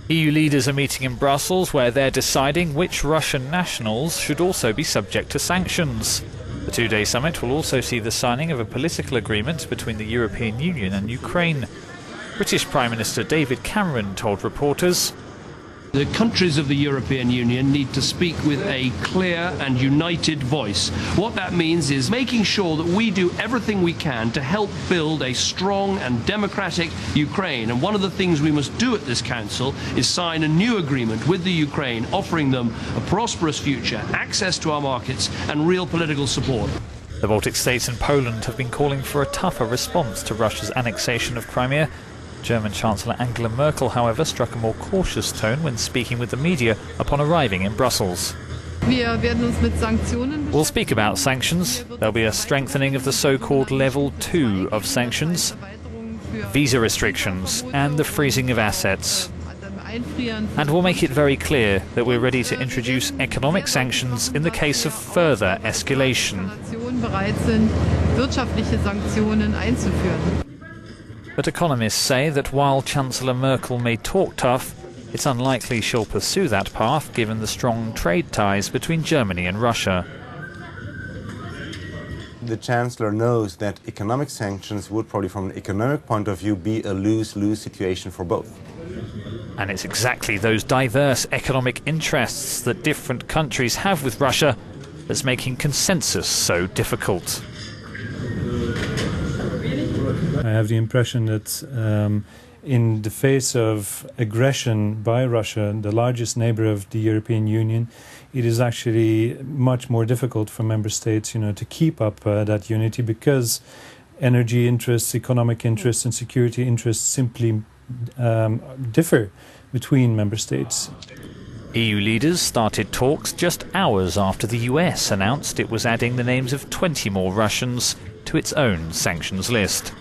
EU leaders are meeting in Brussels, where they're deciding which Russian nationals should also be subject to sanctions. The two-day summit will also see the signing of a political agreement between the European Union and Ukraine. British Prime Minister David Cameron told reporters, "The countries of the European Union need to speak with a clear and united voice. What that means is making sure that we do everything we can to help build a strong and democratic Ukraine. And one of the things we must do at this council is sign a new agreement with the Ukraine, offering them a prosperous future, access to our markets and real political support." The Baltic states and Poland have been calling for a tougher response to Russia's annexation of Crimea. German Chancellor Angela Merkel, however, struck a more cautious tone when speaking with the media upon arriving in Brussels. We'll speak about sanctions. There'll be a strengthening of the so-called Level 2 of sanctions, visa restrictions and the freezing of assets. And we'll make it very clear that we're ready to introduce economic sanctions in the case of further escalation. But economists say that while Chancellor Merkel may talk tough, it's unlikely she'll pursue that path given the strong trade ties between Germany and Russia. The Chancellor knows that economic sanctions would probably, from an economic point of view, be a lose-lose situation for both. And it's exactly those diverse economic interests that different countries have with Russia that's making consensus so difficult. I have the impression that in the face of aggression by Russia, the largest neighbor of the European Union, it is actually much more difficult for member states, to keep up that unity, because energy interests, economic interests and security interests simply differ between member states. EU leaders started talks just hours after the US announced it was adding the names of 20 more Russians to its own sanctions list.